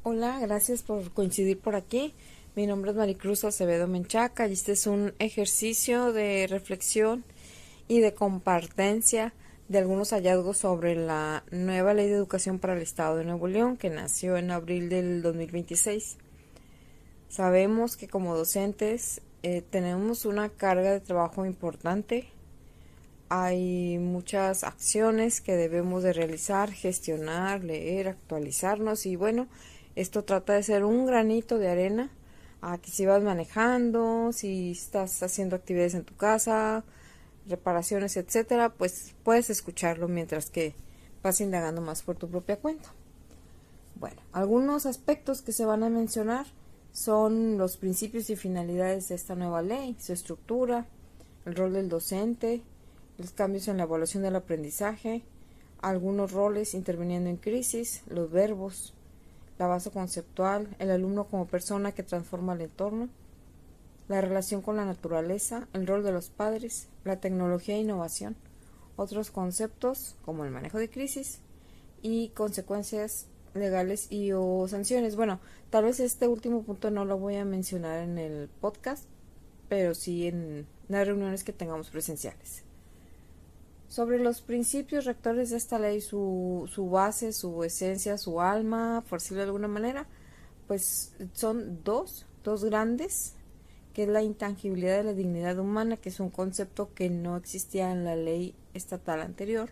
Hola, gracias por coincidir por aquí. Mi nombre es Maricruz Acevedo Menchaca y este es un ejercicio de reflexión y de compartencia de algunos hallazgos sobre la nueva Ley de Educación para el Estado de Nuevo León que nació en abril del 2026. Sabemos que como docentes tenemos una carga de trabajo importante. Hay muchas acciones que debemos de realizar, gestionar, leer, actualizarnos y bueno, esto trata de ser un granito de arena a que si vas manejando, si estás haciendo actividades en tu casa, reparaciones, etcétera, pues puedes escucharlo mientras que vas indagando más por tu propia cuenta. Bueno, algunos aspectos que se van a mencionar son los principios y finalidades de esta nueva ley, su estructura, el rol del docente, los cambios en la evaluación del aprendizaje, algunos roles interviniendo en crisis, los verbos, la base conceptual, el alumno como persona que transforma el entorno, la relación con la naturaleza, el rol de los padres, la tecnología e innovación, otros conceptos como el manejo de crisis y consecuencias legales y o sanciones. Bueno, tal vez este último punto no lo voy a mencionar en el podcast, pero sí en las reuniones que tengamos presenciales. Sobre los principios rectores de esta ley, su base, su esencia, su alma, por decirlo de alguna manera, pues son dos grandes, que es la intangibilidad de la dignidad humana, que es un concepto que no existía en la ley estatal anterior,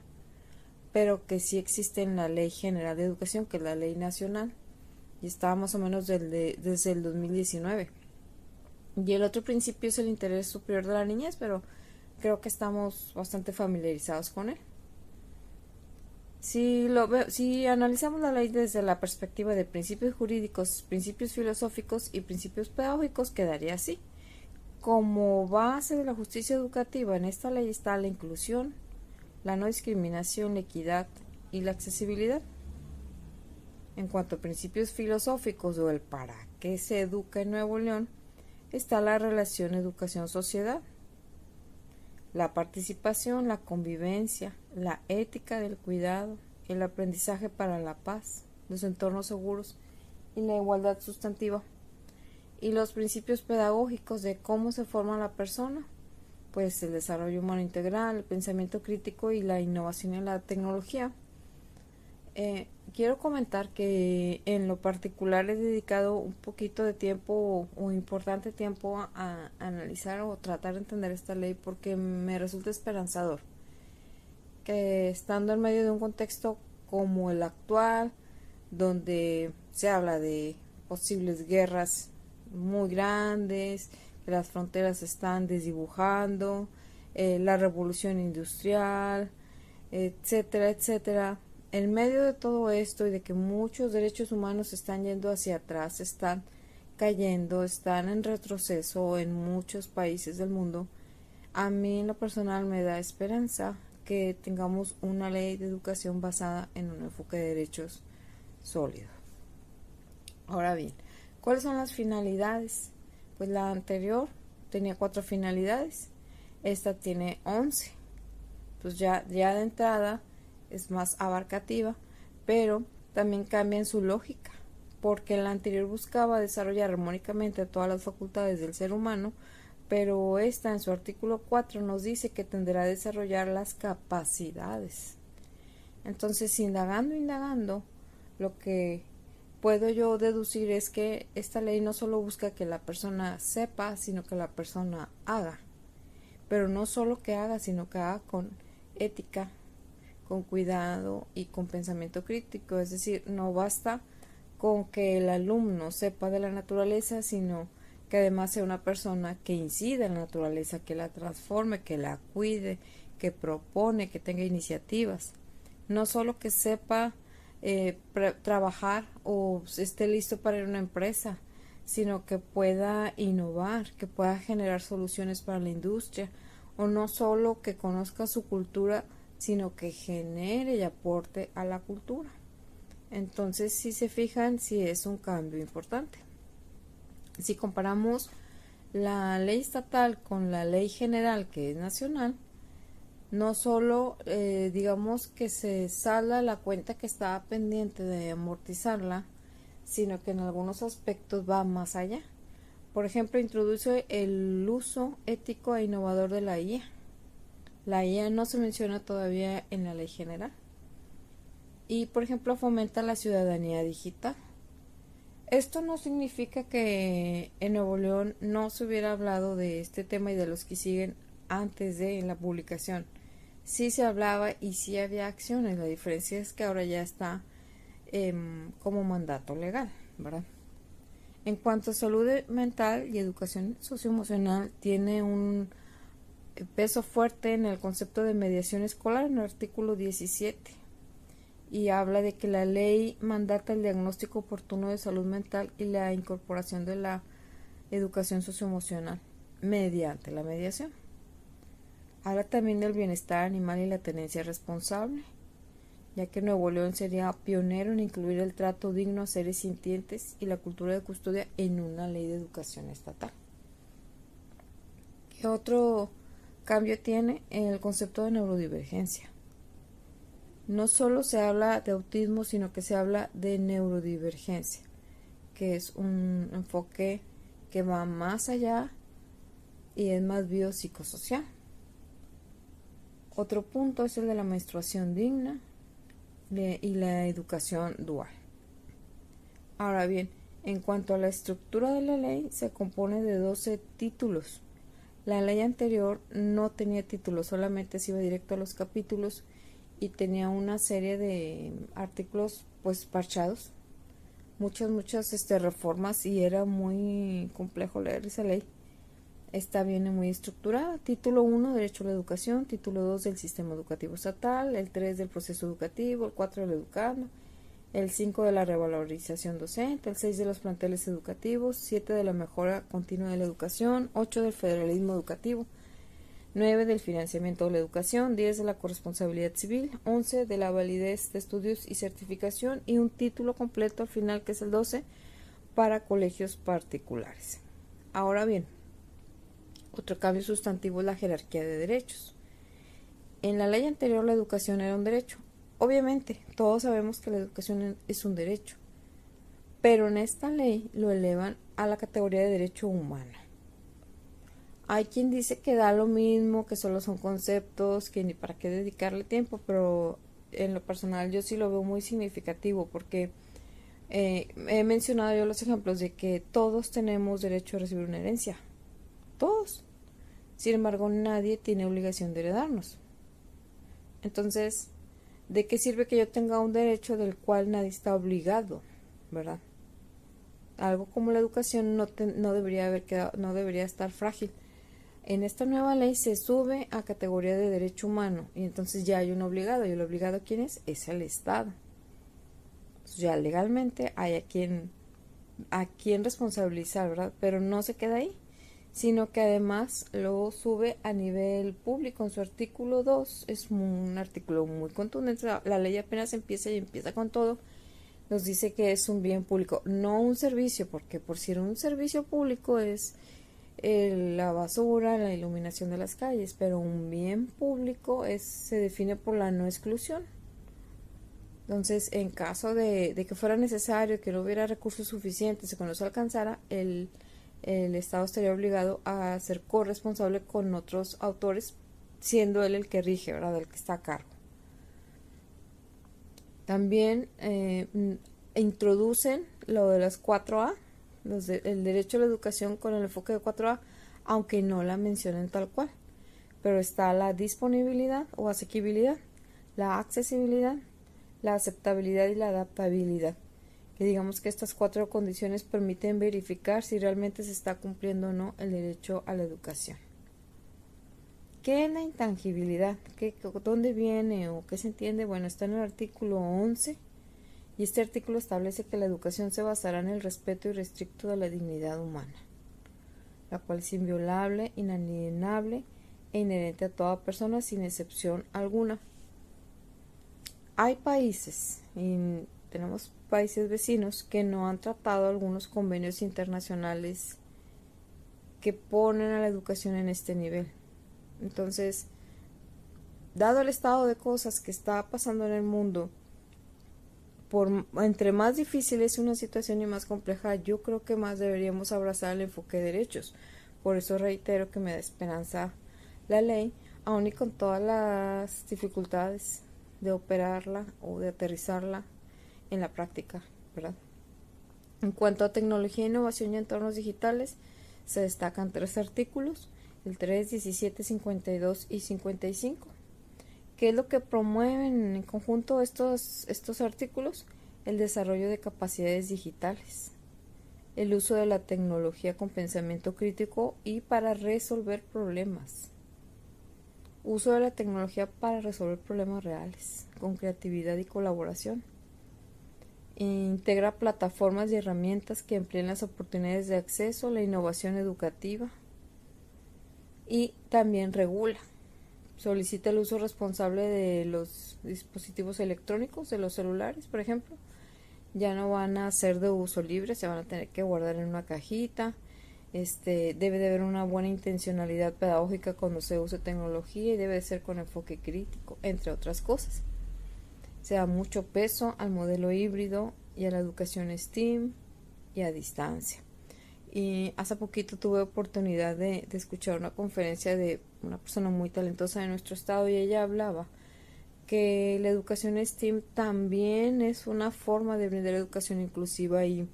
pero que sí existe en la Ley General de Educación, que es la ley nacional, y estaba más o menos desde el 2019. Y el otro principio es el interés superior de la niñez, pero creo que estamos bastante familiarizados con él. Si analizamos la ley desde la perspectiva de principios jurídicos, principios filosóficos y principios pedagógicos, quedaría así. Como base de la justicia educativa, en esta ley está la inclusión, la no discriminación, la equidad y la accesibilidad. En cuanto a principios filosóficos o el para qué se educa en Nuevo León, está la relación educación-sociedad, la participación, la convivencia, la ética del cuidado, el aprendizaje para la paz, los entornos seguros y la igualdad sustantiva. Y los principios pedagógicos de cómo se forma la persona, pues el desarrollo humano integral, el pensamiento crítico y la innovación en la tecnología. Quiero comentar que en lo particular he dedicado un poquito de tiempo o importante tiempo a analizar o tratar de entender esta ley porque me resulta esperanzador que estando en medio de un contexto como el actual, donde se habla de posibles guerras muy grandes, que las fronteras se están desdibujando, la revolución industrial, etcétera, etcétera. En medio de todo esto y de que muchos derechos humanos están yendo hacia atrás, están cayendo, están en retroceso en muchos países del mundo, a mí en lo personal me da esperanza que tengamos una ley de educación basada en un enfoque de derechos sólido. Ahora bien, ¿cuáles son las finalidades? Pues la anterior tenía 4 finalidades, esta tiene 11. Pues ya de entrada es más abarcativa, pero también cambia en su lógica, porque la anterior buscaba desarrollar armónicamente todas las facultades del ser humano, pero esta en su artículo 4 nos dice que tendrá a desarrollar las capacidades. Entonces, indagando, lo que puedo yo deducir es que esta ley no solo busca que la persona sepa, sino que la persona haga. Pero no solo que haga, sino que haga con ética, con cuidado y con pensamiento crítico. Es decir, no basta con que el alumno sepa de la naturaleza, sino que además sea una persona que incida en la naturaleza, que la transforme, que la cuide, que propone, que tenga iniciativas. No solo que sepa trabajar o esté listo para ir a una empresa, sino que pueda innovar, que pueda generar soluciones para la industria, o no solo que conozca su cultura, sino que genere y aporte a la cultura. Entonces, si se fijan, sí es un cambio importante. Si comparamos la ley estatal con la ley general, que es nacional, no solo digamos que se salda la cuenta que estaba pendiente de amortizarla, sino que en algunos aspectos va más allá. Por ejemplo, introduce el uso ético e innovador de la IA. La IA no se menciona todavía en la ley general. Y, por ejemplo, fomenta la ciudadanía digital. Esto no significa que en Nuevo León no se hubiera hablado de este tema y de los que siguen antes de la publicación. Sí se hablaba y sí había acciones. La diferencia es que ahora ya está como mandato legal, ¿verdad? En cuanto a salud mental y educación socioemocional, tiene un peso fuerte en el concepto de mediación escolar en el artículo 17 y habla de que la ley mandata el diagnóstico oportuno de salud mental y la incorporación de la educación socioemocional mediante la mediación. Habla también del bienestar animal y la tenencia responsable, ya que Nuevo León sería pionero en incluir el trato digno a seres sintientes y la cultura de custodia en una ley de educación estatal. ¿Qué otro cambio tiene? El concepto de neurodivergencia. No solo se habla de autismo, sino que se habla de neurodivergencia, que es un enfoque que va más allá y es más biopsicosocial. Otro punto es el de la menstruación digna y la educación dual. Ahora bien, en cuanto a la estructura de la ley, se compone de 12 títulos. La ley anterior no tenía títulos, solamente se iba directo a los capítulos y tenía una serie de artículos pues parchados, muchas reformas, y era muy complejo leer esa ley. Esta viene muy estructurada. Título 1, Derecho a la Educación. Título 2, del Sistema Educativo Estatal. El 3, del Proceso Educativo. El 4, del Educando. El 5, de la revalorización docente. El 6, de los planteles educativos. 7, de la mejora continua de la educación. 8, del federalismo educativo. 9, del financiamiento de la educación. 10, de la corresponsabilidad civil. 11, de la validez de estudios y certificación. Y un título completo al final, que es el 12, para colegios particulares. Ahora bien, otro cambio sustantivo es la jerarquía de derechos. En la ley anterior la educación era un derecho. Obviamente, todos sabemos que la educación es un derecho, pero en esta ley lo elevan a la categoría de derecho humano. Hay quien dice que da lo mismo, que solo son conceptos, que ni para qué dedicarle tiempo, pero en lo personal yo sí lo veo muy significativo porque he mencionado yo los ejemplos de que todos tenemos derecho a recibir una herencia. Todos. Sin embargo, nadie tiene obligación de heredarnos. Entonces, ¿de qué sirve que yo tenga un derecho del cual nadie está obligado, verdad? Algo como la educación no debería estar frágil. En esta nueva ley se sube a categoría de derecho humano y entonces ya hay un obligado. ¿Y el obligado quién es? Es el Estado. Entonces, ya legalmente hay a quien responsabilizar, ¿verdad? Pero no se queda ahí, sino que además lo sube a nivel público. En su artículo 2 es un artículo muy contundente. La ley apenas empieza con todo. Nos dice que es un bien público, no un servicio, porque por si era un servicio público es la basura, la iluminación de las calles, pero un bien público se define por la no exclusión. Entonces, en caso de que fuera necesario, que no hubiera recursos suficientes y que no se alcanzara, el Estado estaría obligado a ser corresponsable con otros autores, siendo él el que rige, ¿verdad? El que está a cargo. También introducen lo de las 4A, el derecho a la educación con el enfoque de 4A, aunque no la mencionen tal cual. Pero está la disponibilidad o asequibilidad, la accesibilidad, la aceptabilidad y la adaptabilidad. Que digamos que estas 4 condiciones permiten verificar si realmente se está cumpliendo o no el derecho a la educación. ¿Qué es la intangibilidad? ¿Dónde viene o qué se entiende? Bueno, está en el artículo 11 y este artículo establece que la educación se basará en el respeto irrestricto de la dignidad humana, la cual es inviolable, inalienable e inherente a toda persona sin excepción alguna. Hay países, y tenemos países vecinos, que no han tratado algunos convenios internacionales que ponen a la educación en este nivel. Entonces, dado el estado de cosas que está pasando en el mundo, entre más difícil es una situación y más compleja, yo creo que más deberíamos abrazar el enfoque de derechos. Por eso reitero que me da esperanza la ley, aun y con todas las dificultades de operarla o de aterrizarla en la práctica, ¿verdad? En cuanto a tecnología, innovación y entornos digitales, se destacan 3 artículos, el 3, 17, 52 y 55. ¿Qué es lo que promueven en conjunto estos artículos? El desarrollo de capacidades digitales, el uso de la tecnología con pensamiento crítico y para resolver problemas, uso de la tecnología para resolver problemas reales, con creatividad y colaboración. Integra plataformas y herramientas que empleen las oportunidades de acceso, la innovación educativa y también regula. Solicita el uso responsable de los dispositivos electrónicos, de los celulares, por ejemplo. Ya no van a ser de uso libre, se van a tener que guardar en una cajita. Debe de haber una buena intencionalidad pedagógica cuando se use tecnología y debe de ser con enfoque crítico, entre otras cosas. Se da mucho peso al modelo híbrido y a la educación STEAM y a distancia. Y hace poquito tuve oportunidad de escuchar una conferencia de una persona muy talentosa de nuestro estado y ella hablaba que la educación STEAM también es una forma de brindar educación inclusiva y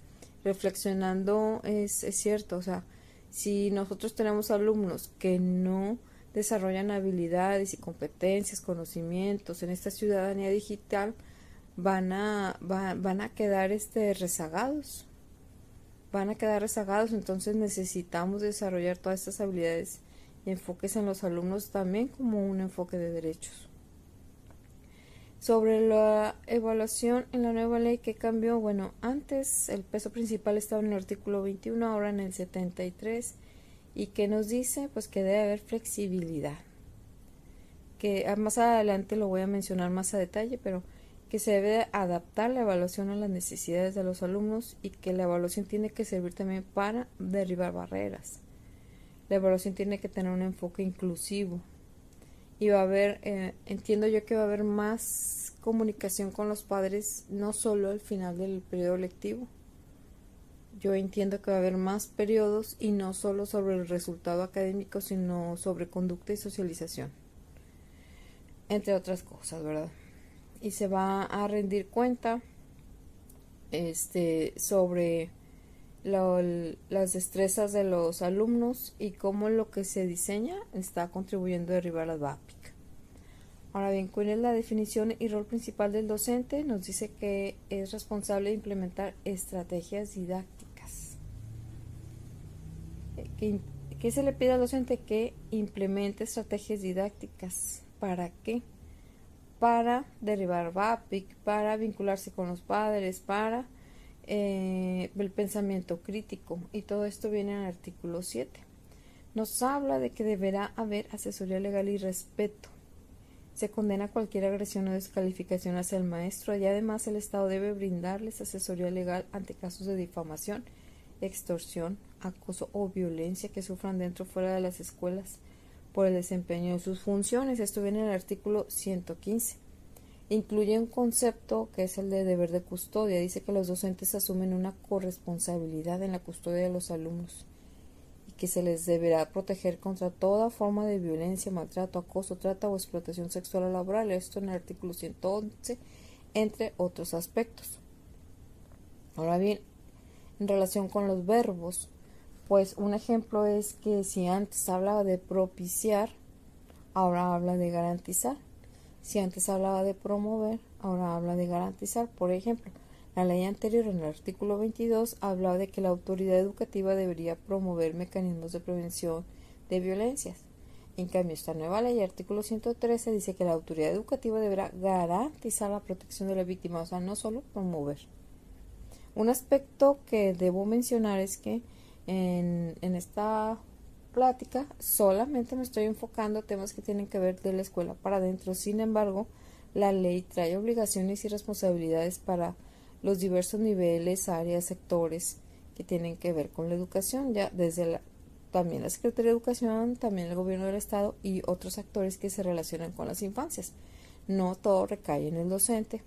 reflexionando es cierto, o sea, si nosotros tenemos alumnos que no desarrollan habilidades y competencias, conocimientos en esta ciudadanía digital, van a quedar rezagados. Van a quedar rezagados, entonces necesitamos desarrollar todas estas habilidades y enfoques en los alumnos también como un enfoque de derechos. Sobre la evaluación en la nueva ley, ¿qué cambió? Bueno, antes el peso principal estaba en el artículo 21, ahora en el 73. ¿Y qué nos dice? Pues que debe haber flexibilidad. Que más adelante lo voy a mencionar más a detalle, pero que se debe adaptar la evaluación a las necesidades de los alumnos y que la evaluación tiene que servir también para derribar barreras. La evaluación tiene que tener un enfoque inclusivo. Y va a haber, entiendo yo que va a haber más comunicación con los padres, no solo al final del periodo lectivo. Yo entiendo que va a haber más periodos y no solo sobre el resultado académico, sino sobre conducta y socialización, entre otras cosas, ¿verdad? Y se va a rendir cuenta sobre las destrezas de los alumnos y cómo lo que se diseña está contribuyendo a derribar las VAPIC. Ahora bien, ¿cuál es la definición y rol principal del docente? Nos dice que es responsable de implementar estrategias didácticas. ¿Qué se le pide al docente? Que implemente estrategias didácticas. ¿Para qué? Para derribar VAPIC, para vincularse con los padres, para el pensamiento crítico, y todo esto viene en el artículo 7. Nos habla de que deberá haber asesoría legal y respeto. Se condena cualquier agresión o descalificación hacia el maestro y además el Estado debe brindarles asesoría legal ante casos de difamación, extorsión, acoso o violencia que sufran dentro o fuera de las escuelas por el desempeño de sus funciones. Esto viene en el artículo 115. Incluye un concepto que es el de deber de custodia. Dice que los docentes asumen una corresponsabilidad en la custodia de los alumnos y que se les deberá proteger contra toda forma de violencia, maltrato, acoso, trata o explotación sexual o laboral. Esto en el artículo 111, entre otros aspectos. Ahora bien, en relación con los verbos, pues un ejemplo es que si antes hablaba de propiciar, ahora habla de garantizar. Si antes hablaba de promover, ahora habla de garantizar. Por ejemplo, la ley anterior en el artículo 22 hablaba de que la autoridad educativa debería promover mecanismos de prevención de violencias. En cambio, esta nueva ley, artículo 113, dice que la autoridad educativa deberá garantizar la protección de la víctima, o sea, no solo promover. Un aspecto que debo mencionar es que en esta plática solamente me estoy enfocando a temas que tienen que ver de la escuela para adentro. Sin embargo, la ley trae obligaciones y responsabilidades para los diversos niveles, áreas, sectores que tienen que ver con la educación, ya desde también la Secretaría de Educación, también el Gobierno del Estado y otros actores que se relacionan con las infancias. No todo recae en el docente.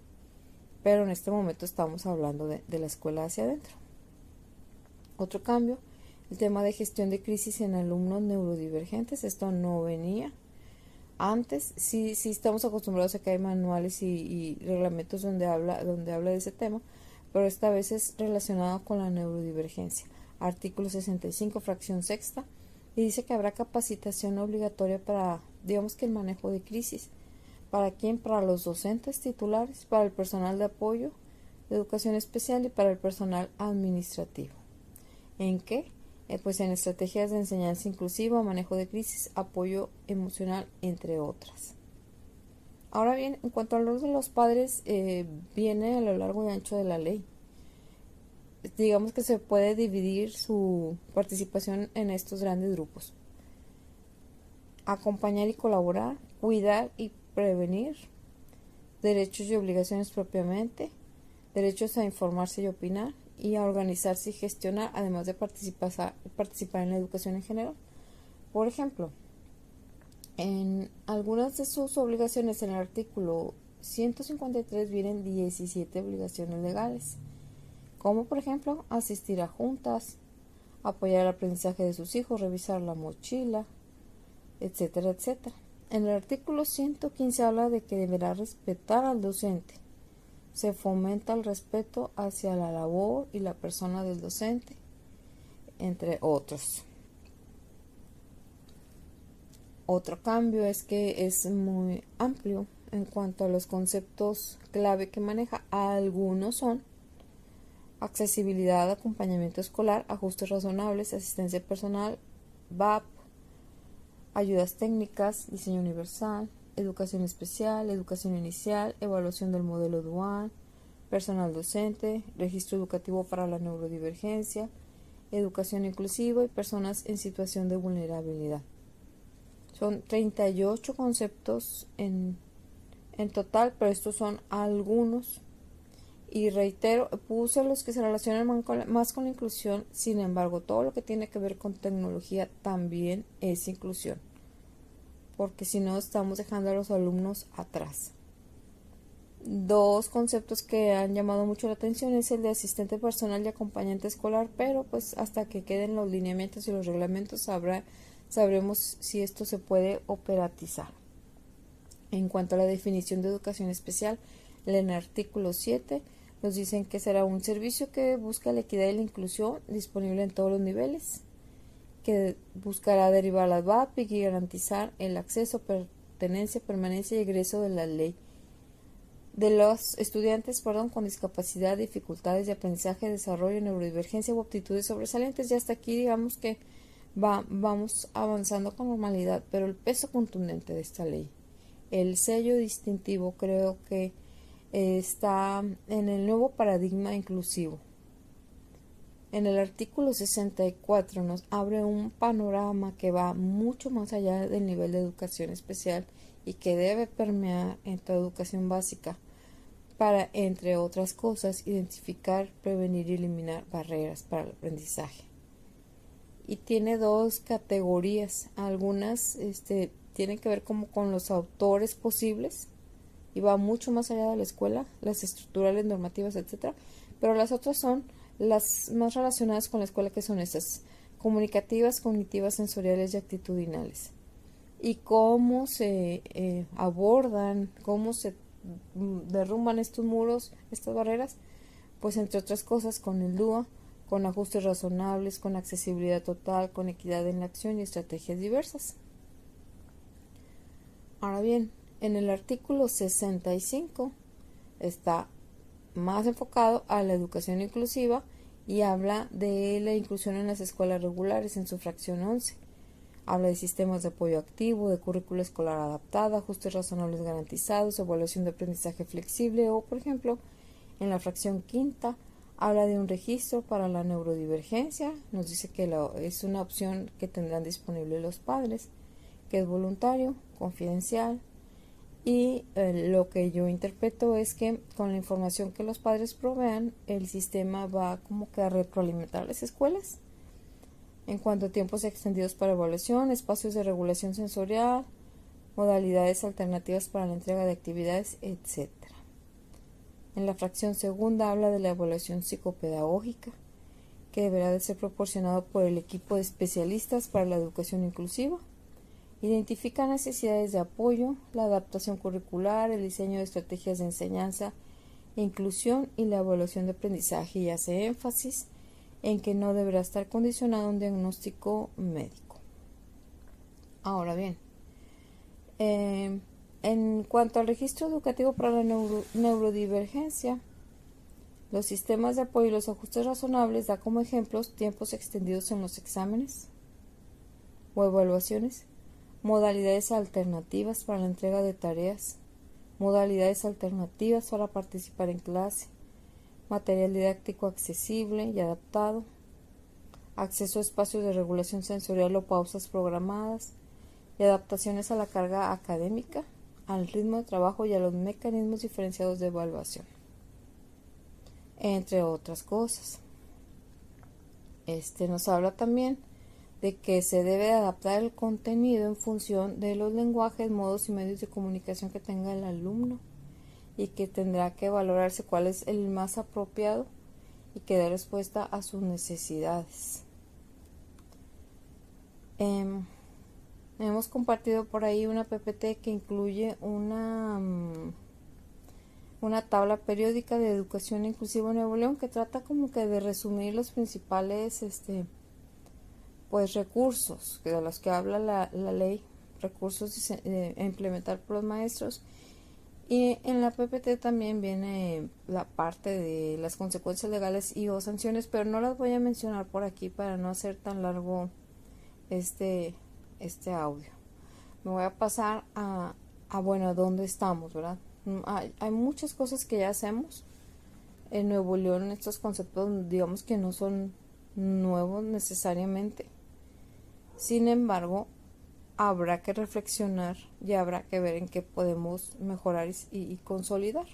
pero en este momento estamos hablando de la escuela hacia adentro. Otro cambio, el tema de gestión de crisis en alumnos neurodivergentes. Esto no venía antes. Sí estamos acostumbrados a que hay manuales y reglamentos donde habla de ese tema, pero esta vez es relacionado con la neurodivergencia. Artículo 65, fracción sexta, y dice que habrá capacitación obligatoria para, digamos que el manejo de crisis. ¿Para quién? Para los docentes titulares, para el personal de apoyo de educación especial y para el personal administrativo. ¿En qué? Pues en estrategias de enseñanza inclusiva, manejo de crisis, apoyo emocional, entre otras. Ahora bien, en cuanto al rol de los padres, viene a lo largo y ancho de la ley. Digamos que se puede dividir su participación en estos grandes grupos: acompañar y colaborar, cuidar y prevenir, derechos y obligaciones propiamente, derechos a informarse y opinar, y a organizarse y gestionar, además de participar en la educación en general. Por ejemplo, en algunas de sus obligaciones en el artículo 153 vienen 17 obligaciones legales, como por ejemplo asistir a juntas, apoyar el aprendizaje de sus hijos, revisar la mochila, etcétera, etcétera. En el artículo 115 habla de que deberá respetar al docente. Se fomenta el respeto hacia la labor y la persona del docente, entre otros. Otro cambio es que es muy amplio en cuanto a los conceptos clave que maneja. Algunos son accesibilidad, acompañamiento escolar, ajustes razonables, asistencia personal, VAP, ayudas técnicas, diseño universal, educación especial, educación inicial, evaluación del modelo dual, personal docente, registro educativo para la neurodivergencia, educación inclusiva y personas en situación de vulnerabilidad. Son 38 conceptos en total, pero estos son algunos. Y reitero, puse los que se relacionan más con la inclusión. Sin embargo, todo lo que tiene que ver con tecnología también es inclusión, porque si no estamos dejando a los alumnos atrás. Dos conceptos que han llamado mucho la atención es el de asistente personal y acompañante escolar, pero pues hasta que queden los lineamientos y los reglamentos sabremos si esto se puede operatizar. En cuanto a la definición de educación especial, en el artículo 7 nos dicen que será un servicio que busca la equidad y la inclusión, disponible en todos los niveles, que buscará derivar las VAP y garantizar el acceso, pertenencia, permanencia y egreso de la ley de los estudiantes con discapacidad, dificultades de aprendizaje, desarrollo, neurodivergencia o aptitudes sobresalientes. Y hasta aquí digamos que vamos avanzando con normalidad, pero el peso contundente de esta ley, el sello distintivo, creo que está en el nuevo paradigma inclusivo. En el artículo 64 nos abre un panorama que va mucho más allá del nivel de educación especial y que debe permear en toda educación básica para, entre otras cosas, identificar, prevenir y eliminar barreras para el aprendizaje. Y tiene dos categorías. Algunas tienen que ver como con los autores posibles y va mucho más allá de la escuela, las estructurales, normativas, etcétera, pero las otras son las más relacionadas con la escuela, que son esas: comunicativas, cognitivas, sensoriales y actitudinales. Y cómo se abordan, cómo se derrumban estos muros, estas barreras, pues entre otras cosas con el DUA, con ajustes razonables, con accesibilidad total, con equidad en la acción y estrategias diversas. Ahora bien, en el artículo 65 está más enfocado a la educación inclusiva y habla de la inclusión en las escuelas regulares en su fracción 11. Habla de sistemas de apoyo activo, de currícula escolar adaptada, ajustes razonables garantizados, evaluación de aprendizaje flexible o, por ejemplo, en la fracción quinta habla de un registro para la neurodivergencia. Nos dice que es una opción que tendrán disponible los padres, que es voluntario, confidencial, y lo que yo interpreto es que con la información que los padres provean, el sistema va como que a retroalimentar las escuelas en cuanto a tiempos extendidos para evaluación, espacios de regulación sensorial, modalidades alternativas para la entrega de actividades, etc. En la fracción segunda habla de la evaluación psicopedagógica, que deberá de ser proporcionado por el equipo de especialistas para la educación inclusiva. Identifica necesidades de apoyo, la adaptación curricular, el diseño de estrategias de enseñanza e inclusión y la evaluación de aprendizaje, y hace énfasis en que no deberá estar condicionado a un diagnóstico médico. Ahora bien, en cuanto al registro educativo para la neurodivergencia, los sistemas de apoyo y los ajustes razonables da como ejemplos tiempos extendidos en los exámenes o evaluaciones, modalidades alternativas para la entrega de tareas, modalidades alternativas para participar en clase, material didáctico accesible y adaptado, acceso a espacios de regulación sensorial o pausas programadas, y adaptaciones a la carga académica, al ritmo de trabajo y a los mecanismos diferenciados de evaluación, entre otras cosas. Nos habla también de que se debe adaptar el contenido en función de los lenguajes, modos y medios de comunicación que tenga el alumno, y que tendrá que valorarse cuál es el más apropiado y que dé respuesta a sus necesidades. Hemos compartido por ahí una PPT que incluye una tabla periódica de educación inclusiva en Nuevo León, que trata como que de resumir los principales recursos de los que habla la ley, recursos a implementar por los maestros. Y en la PPT también viene la parte de las consecuencias legales y o sanciones, pero no las voy a mencionar por aquí para no hacer tan largo este audio. Me voy a pasar a dónde estamos, ¿verdad? Hay muchas cosas que ya hacemos en Nuevo León. Estos conceptos, digamos que no son nuevos necesariamente. Sin embargo, habrá que reflexionar y habrá que ver en qué podemos mejorar y consolidar.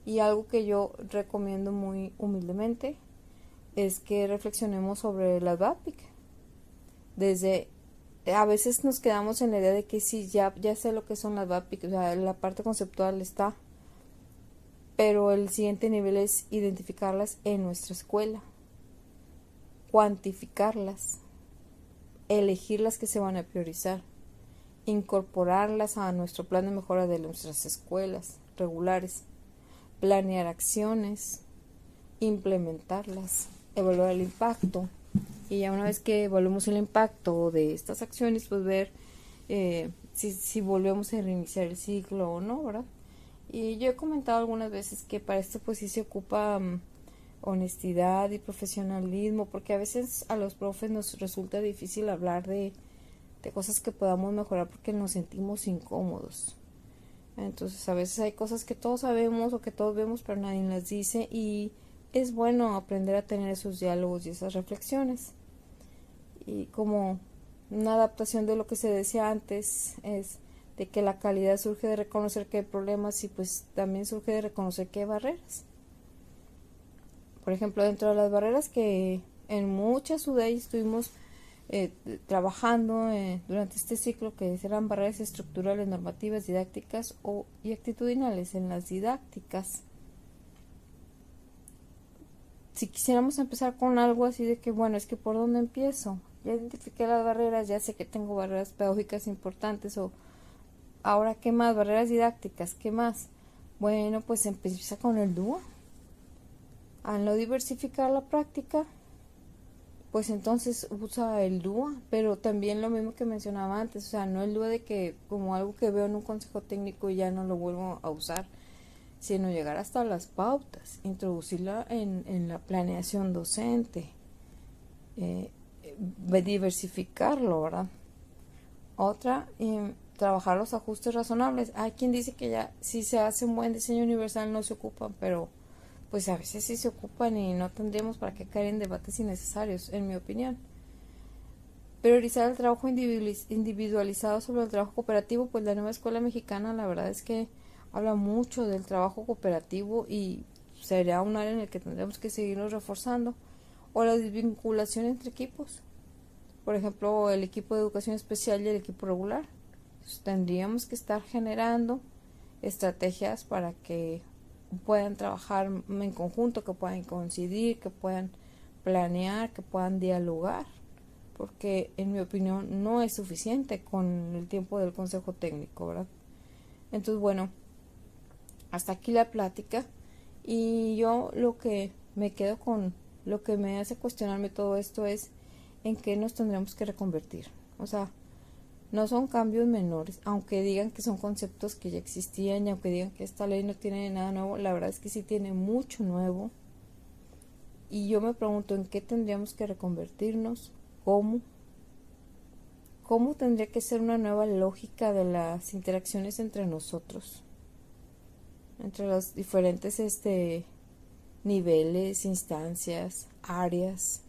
Y algo que yo recomiendo muy humildemente es que reflexionemos sobre las VAPIC. A veces nos quedamos en la idea de que sí, ya sé lo que son las VAPIC, o sea, la parte conceptual está, pero el siguiente nivel es identificarlas en nuestra escuela, cuantificarlas, elegir las que se van a priorizar, incorporarlas a nuestro plan de mejora de nuestras escuelas regulares, planear acciones, implementarlas, evaluar el impacto, y ya una vez que evaluemos el impacto de estas acciones, pues ver si volvemos a reiniciar el ciclo o no, ¿verdad? Y yo he comentado algunas veces que para esto pues sí se ocupa honestidad y profesionalismo, porque a veces a los profes nos resulta difícil hablar de cosas que podamos mejorar porque nos sentimos incómodos. Entonces a veces hay cosas que todos sabemos o que todos vemos pero nadie las dice, y es bueno aprender a tener esos diálogos y esas reflexiones. Y como una adaptación de lo que se decía antes, es de que la calidad surge de reconocer que hay problemas, y pues también surge de reconocer que hay barreras. Por ejemplo, dentro de las barreras, que en muchas UDEI estuvimos trabajando durante este ciclo, que eran barreras estructurales, normativas, didácticas y actitudinales. En las didácticas, si quisiéramos empezar con algo así de que, bueno, es que ¿por dónde empiezo? Ya identifiqué las barreras, ya sé que tengo barreras pedagógicas importantes, o ahora, ¿qué más? Barreras didácticas, ¿qué más? Bueno, pues empieza con el DUA. Al no diversificar la práctica, pues entonces usa el DUA, pero también lo mismo que mencionaba antes, o sea, no el DUA de que como algo que veo en un consejo técnico y ya no lo vuelvo a usar, sino llegar hasta las pautas, introducirla en la planeación docente, diversificarlo, ¿verdad? Otra, trabajar los ajustes razonables. Hay quien dice que ya si se hace un buen diseño universal no se ocupan, pero pues a veces sí se ocupan y no tendríamos para qué caer en debates innecesarios, en mi opinión. Priorizar el trabajo individualizado sobre el trabajo cooperativo. Pues la nueva escuela mexicana, la verdad es que habla mucho del trabajo cooperativo y sería un área en el que tendríamos que seguirnos reforzando. O la desvinculación entre equipos, por ejemplo, el equipo de educación especial y el equipo regular. Entonces, tendríamos que estar generando estrategias para que puedan trabajar en conjunto, que puedan coincidir, que puedan planear, que puedan dialogar, porque en mi opinión no es suficiente con el tiempo del consejo técnico, ¿verdad? Entonces, bueno, hasta aquí la plática, y yo lo que me quedo con, lo que me hace cuestionarme todo esto es en qué nos tendremos que reconvertir. O sea, no son cambios menores, aunque digan que son conceptos que ya existían y aunque digan que esta ley no tiene nada nuevo, la verdad es que sí tiene mucho nuevo. Y yo me pregunto en qué tendríamos que reconvertirnos, cómo tendría que ser una nueva lógica de las interacciones entre nosotros, entre los diferentes niveles, instancias, áreas,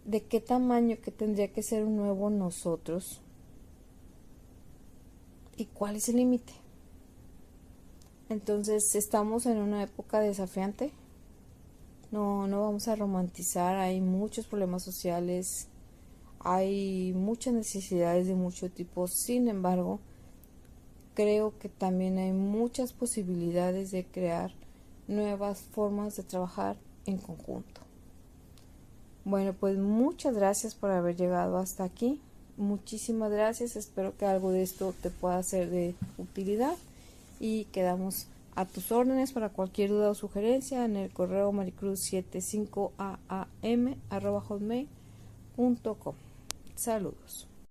de qué tamaño que tendría que ser un nuevo nosotros y cuál es el límite. Entonces estamos en una época desafiante, no vamos a romantizar, hay muchos problemas sociales, hay muchas necesidades de mucho tipo, sin embargo, creo que también hay muchas posibilidades de crear nuevas formas de trabajar en conjunto. Bueno, pues muchas gracias por haber llegado hasta aquí. Muchísimas gracias. Espero que algo de esto te pueda ser de utilidad y quedamos a tus órdenes para cualquier duda o sugerencia en el correo maricruz75aam@hotmail.com. Saludos.